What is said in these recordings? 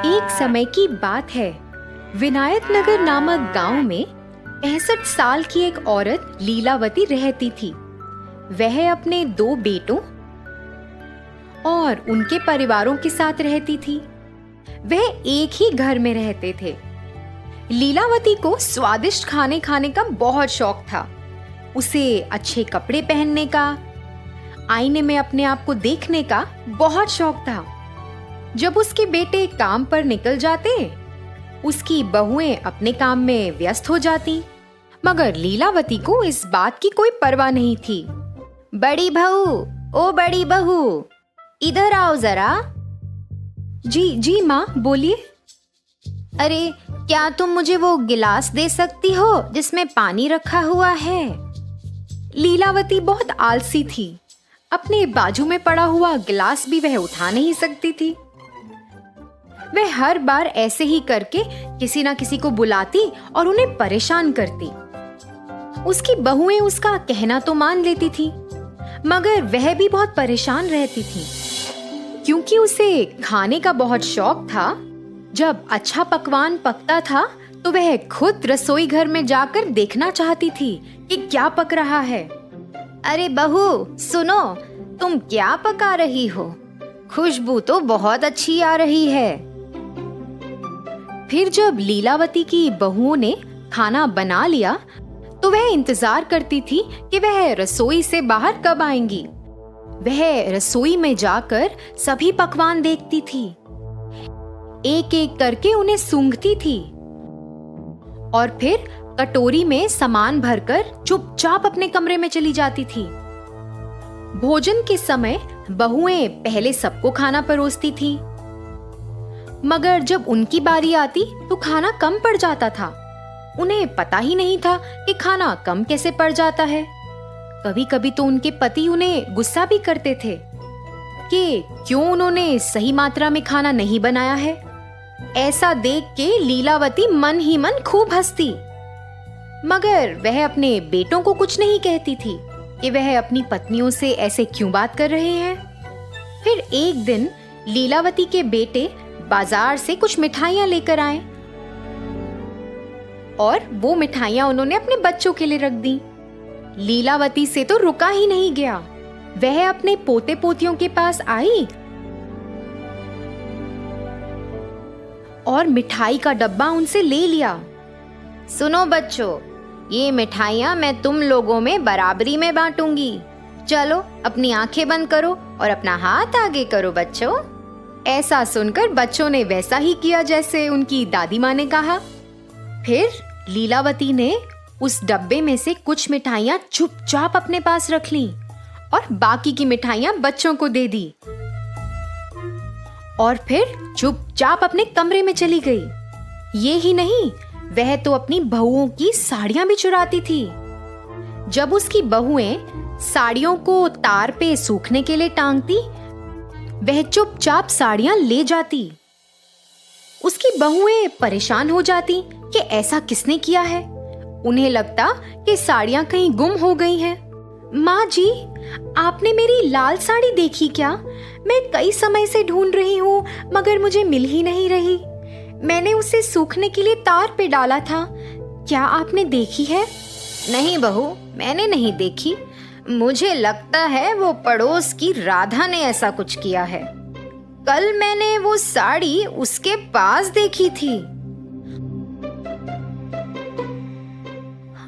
एक समय की बात है। विनायक नगर नामक गांव में 65 साल की एक औरत लीलावती रहती थी। वह अपने 2 बेटों और उनके परिवारों के साथ रहती थी। वह एक ही घर में रहते थे। लीलावती को स्वादिष्ट खाने खाने का बहुत शौक था। उसे अच्छे कपड़े पहनने का, आईने में अपने आप को देखने का बहुत शौक था। जब उसके बेटे काम पर निकल जाते, उसकी बहुएं अपने काम में व्यस्त हो जाती, मगर लीलावती को इस बात की कोई परवाह नहीं थी। बड़ी बहू, ओ बड़ी बहू, इधर आओ जरा। जी माँ, बोलिए। अरे, क्या तुम मुझे वो गिलास दे सकती हो जिसमें पानी रखा हुआ है? लीलावती बहुत आलसी थी। अपने बाजू में पड़ा हुआ गिलास भी वह उठा नहीं सकती थी। वह हर बार ऐसे ही करके किसी ना किसी को बुलाती और उन्हें परेशान करती। उसकी बहुएं उसका कहना तो मान लेती थी, मगर वह भी बहुत परेशान रहती थी, क्योंकि उसे खाने का बहुत शौक था। जब अच्छा पकवान पकता था तो वह खुद रसोई घर में जाकर देखना चाहती थी कि क्या पक रहा है। अरे बहू, सुनो, तुम क्या पका रही हो? खुशबू तो बहुत अच्छी आ रही है। फिर जब लीलावती की बहुओं ने खाना बना लिया तो वह इंतजार करती थी कि वह रसोई से बाहर कब आएंगी। वह रसोई में जाकर सभी पकवान देखती थी, एक एक करके उन्हें सूंघती थी और फिर कटोरी में सामान भरकर चुपचाप अपने कमरे में चली जाती थी। भोजन के समय बहुएं पहले सबको खाना परोसती थी, मगर जब उनकी बारी आती तो खाना कम पड़ जाता था। उन्हें पता ही नहीं था कि खाना कम कैसे पड़ जाता है। कभी कभी तो उनके पति उन्हें गुस्सा भी करते थे कि क्यों उन्होंने सही मात्रा में खाना नहीं बनाया है। ऐसा देख के लीलावती मन ही मन खूब हंसती, मगर वह अपने बेटों को कुछ नहीं कहती थी कि वह अपनी पत्नियों से ऐसे क्यों बात कर रहे हैं। फिर एक दिन लीलावती के बेटे बाजार से कुछ मिठाइयां लेकर आए और वो मिठाइयां उन्होंने अपने बच्चों के लिए रख दी। लीलावती से तो रुका ही नहीं गया। वह अपने पोते पोतियों के पास आई और मिठाई का डब्बा उनसे ले लिया। सुनो बच्चों, ये मिठाइयां मैं तुम लोगों में बराबरी में बांटूंगी। चलो अपनी आंखें बंद करो और अपना हाथ आगे करो बच्चों। ऐसा सुनकर बच्चों ने वैसा ही किया जैसे उनकी दादी माँ ने कहा। फिर लीलावती ने उस डब्बे में से कुछ मिठाइयां चुपचाप अपने पास रख लीं और बाकी की मिठाइयां बच्चों को दे दी और फिर चुपचाप अपने कमरे में चली गई। ये ही नहीं, वह तो अपनी बहुओं की साड़ियां भी चुराती थी। जब उसकी बहुएं साड़ियों को तार पे सूखने के लिए टांगती, वह चुपचाप साड़ियां ले जाती। उसकी बहुएं परेशान हो जाती कि ऐसा किसने किया है। उन्हें लगता कि साड़ियां कहीं गुम हो गई हैं। माँ जी, आपने मेरी लाल साड़ी देखी क्या? मैं कई समय से ढूंढ रही हूँ, मगर मुझे मिल ही नहीं रही। मैंने उसे सूखने के लिए तार पे डाला था। क्या आपने देखी है? नहीं बहू, मैंने नहीं देखी। मुझे लगता है वो पड़ोस की राधा ने ऐसा कुछ किया है। कल मैंने वो साड़ी उसके पास देखी थी।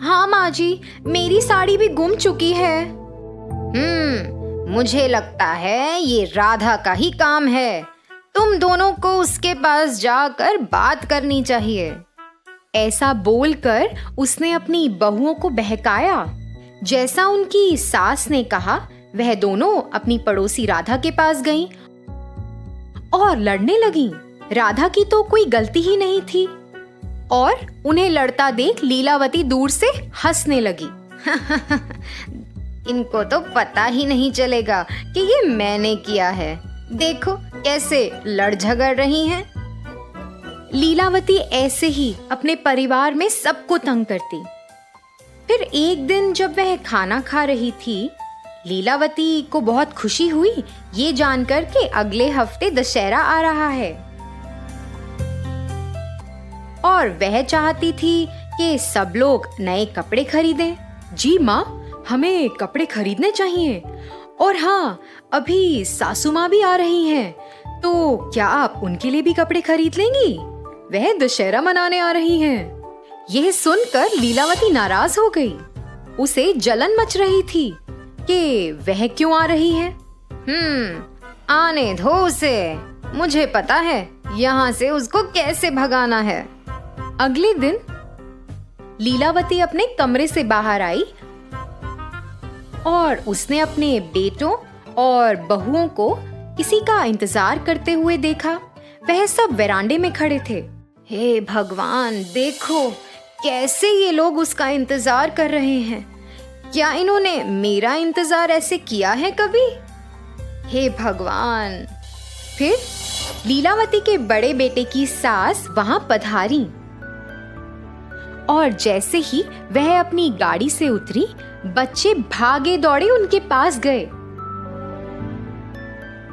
हाँ माँ जी, मेरी साड़ी भी गुम चुकी है। मुझे लगता है ये राधा का ही काम है। तुम दोनों को उसके पास जाकर बात करनी चाहिए। ऐसा बोलकर उसने अपनी बहुओं को बहकाया। जैसा उनकी सास ने कहा, वह दोनों अपनी पड़ोसी राधा के पास गईं और लड़ने लगीं। राधा की तो कोई गलती ही नहीं थी और उन्हें लड़ता देख लीलावती दूर से हंसने लगी। इनको तो पता ही नहीं चलेगा कि ये मैंने किया है। देखो कैसे लड़ झगड़ रही हैं। लीलावती ऐसे ही अपने परिवार में सबको तंग करती। फिर एक दिन जब वह खाना खा रही थी, लीलावती को बहुत खुशी हुई ये जानकर कि अगले हफ्ते दशहरा आ रहा है। और वह चाहती थी कि सब लोग नए कपड़े खरीदें। जी माँ, हमें कपड़े खरीदने चाहिए। और हाँ, अभी सासू माँ भी आ रही हैं, तो क्या आप उनके लिए भी कपड़े खरीद लेंगी? वह दशहरा मनाने आ रही हैं। यह सुनकर लीलावती नाराज हो गई। उसे जलन मच रही थी कि वह क्यों आ रही है। आने दो उसे, मुझे पता है यहाँ से उसको कैसे भगाना है। अगले दिन लीलावती अपने कमरे से बाहर आई और उसने अपने बेटों और बहुओं को किसी का इंतजार करते हुए देखा। वह सब वेरांडे में खड़े थे। हे भगवान, देखो कैसे ये लोग उसका इंतजार कर रहे हैं। क्या इन्होंने मेरा इंतजार ऐसे किया है कभी? हे भगवान। फिर लीलावती के बड़े बेटे की सास वहां पधारी और जैसे ही वह अपनी गाड़ी से उतरी, बच्चे भागे दौड़े उनके पास गए।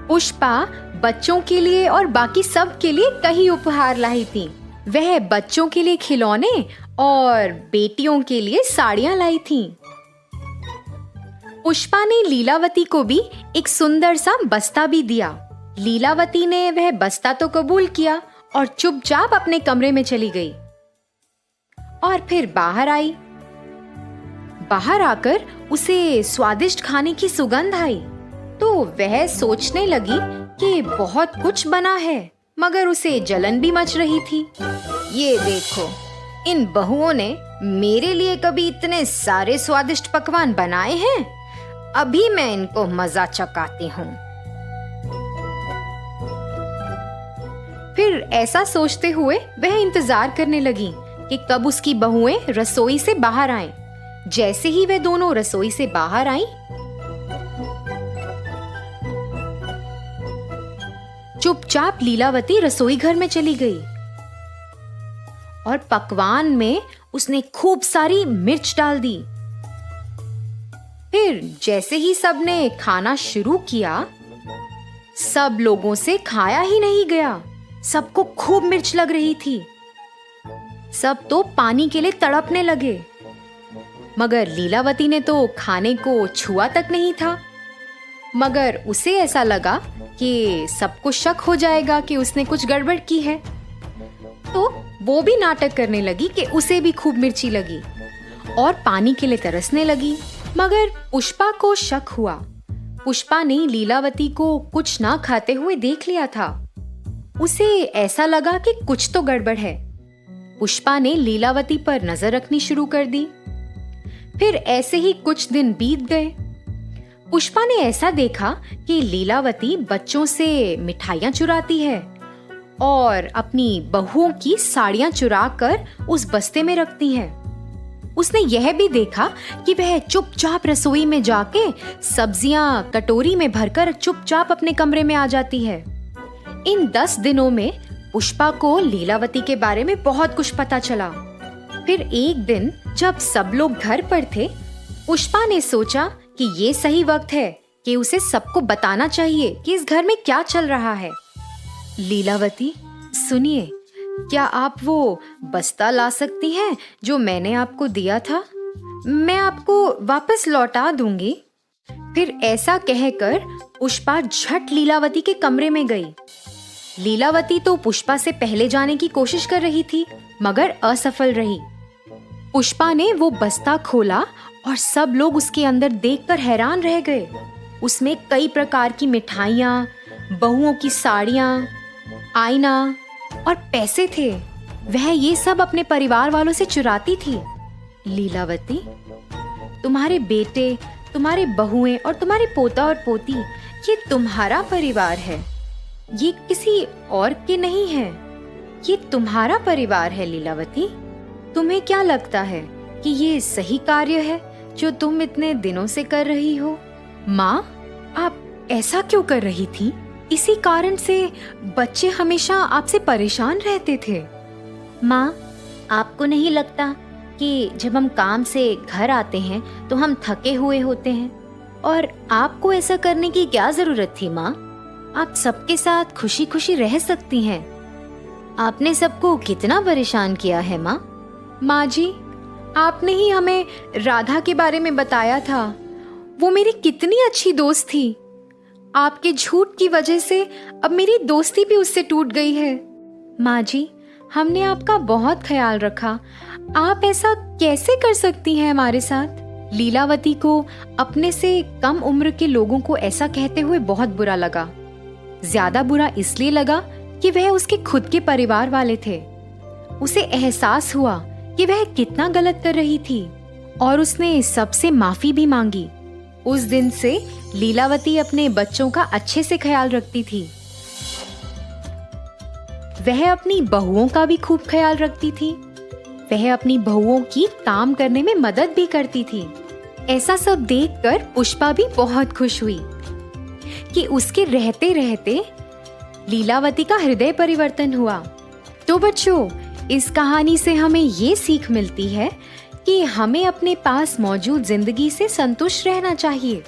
पुष्पा बच्चों के लिए और बाकी सब के लिए कई उपहार लाई थी। वह बच्चों के लिए खिलौने और बेटियों के लिए साड़ियां लाई थी। पुष्पा ने लीलावती को भी एक सुंदर सा बस्ता भी दिया। लीलावती ने वह बस्ता तो कबूल किया और चुपचाप अपने कमरे में चली गई और फिर बाहर आई। बाहर आकर उसे स्वादिष्ट खाने की सुगंध आई, तो वह सोचने लगी कि बहुत कुछ बना है, मगर उसे जलन भी मच रही थी। ये देखो, इन बहुओं ने मेरे लिए कभी इतने सारे स्वादिष्ट पकवान बनाए हैं। अभी मैं इनको मजा चखाती हूँ। फिर ऐसा सोचते हुए वह इंतजार करने लगी कि कब उसकी बहुएं रसोई से बाहर आएं। जैसे ही वे दोनों रसोई से बाहर आईं, चुपचाप लीलावती रसोई घर में चली गई और पकवान में उसने खूब सारी मिर्च डाल दी। फिर जैसे ही सबने खाना शुरू किया, सब लोगों से खाया ही नहीं गया। सबको खूब मिर्च लग रही थी। सब तो पानी के लिए तड़पने लगे, मगर लीलावती ने तो खाने को छुआ तक नहीं था। मगर उसे ऐसा लगा कि सबको शक हो जाएगा कि उसने कुछ गड़बड़ की है, तो वो भी नाटक करने लगी कि उसे भी खूब मिर्ची लगी और पानी के लिए तरसने लगी। मगर पुष्पा को शक हुआ। पुष्पा ने लीलावती को कुछ ना खाते हुए देख लिया था। उसे ऐसा लगा कि कुछ तो गड़बड़ है। पुष्पा ने लीलावती पर नजर रखनी शुरू कर दी। फिर ऐसे ही कुछ दिन बीत गए। पुष्पा ने ऐसा देखा कि लीलावती बच्चों से मिठाइयां चुराती है और अपनी बहुओं की साड़ियां चुरा कर उस बस्ते में रखती है। उसने यह भी देखा कि वह चुपचाप रसोई में जाके सब्जियां कटोरी में भरकर चुपचाप अपने कमरे में आ जाती है। इन 10 दिनों में पुष्पा को लीलावती के बारे में बहुत कुछ पता चला। फिर एक दिन जब सब लोग घर पर थे, पुष्पा ने सोचा कि ये सही वक्त है कि उसे सबको बताना चाहिए कि इस घर में क्या चल रहा है। लीलावती, सुनिए, क्या आप वो बस्ता ला सकती हैं जो मैंने आपको दिया था? मैं आपको वापस लौटा दूंगी। फिर ऐसा कहकर पुष्पा झट लीलावती के कमरे में गई। लीलावती तो पुष्पा से पहले जाने की कोशिश कर रही थी, मगर असफल रही। पुष्पा ने वो बस्ता खोला और सब लोग उसके अंदर देखकर हैरान रह गए। उसमें कई प्रकार की मिठाइयाँ, बहुओं की साड़ियाँ, आईना और पैसे थे। वह ये सब अपने परिवार वालों से चुराती थी। लीलावती, तुम्हारे बेटे, तुम्हारे बहुएं और तुम्हारे पोता और पोती, ये तुम्हारा परिवार है। ये किसी और के नहीं है। ये तुम्हारा परिवार है लीलावती। तुम्हें क्या लगता है कि ये सही कार्य है जो तुम इतने दिनों से कर रही हो? माँ, आप ऐसा क्यों कर रही थी? इसी कारण से बच्चे हमेशा आपसे परेशान रहते थे। माँ, आपको नहीं लगता कि जब हम काम से घर आते हैं तो हम थके हुए होते हैं? और आपको ऐसा करने की क्या जरूरत थी माँ? आप सबके साथ खुशी खुशी रह सकती हैं। आपने सबको कितना परेशान किया है माँ। माँ जी, आपने ही हमें राधा के बारे में बताया था। वो मेरी कितनी अच्छी दोस्त थी। आपके झूठ की वजह से अब मेरी दोस्ती भी उससे टूट गई है। माँ जी, हमने आपका बहुत ख्याल रखा, आप ऐसा कैसे कर सकती हैं हमारे साथ? लीलावती को अपने से कम उम्र के लोगों को ऐसा कहते हुए बहुत बुरा लगा। ज्यादा बुरा इसलिए लगा कि वह उसके खुद के परिवार वाले थे। उसे एहसास हुआ कि वह कितना गलत कर रही थी और उसने सबसे माफी भी मांगी। उस दिन से लीलावती अपने बच्चों का अच्छे से ख्याल रखती थी। वह अपनी बहुओं का भी खूब ख्याल रखती थी। वह अपनी बहुओं की काम करने में मदद भी करती थी। ऐसा सब देखकर पुष्पा भी बहुत खुश हुई कि उसके रहते रहते लीलावती का हृदय परिवर्तन हुआ। तो बच्चों, इस कहानी से हमें ये सीख मिलती है कि हमें अपने पास मौजूद जिंदगी से संतुष्ट रहना चाहिए।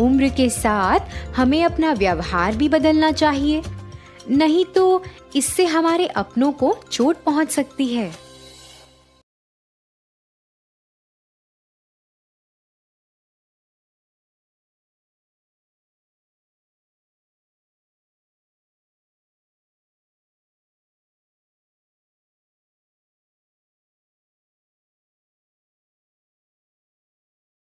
उम्र के साथ हमें अपना व्यवहार भी बदलना चाहिए, नहीं तो इससे हमारे अपनों को चोट पहुंच सकती है।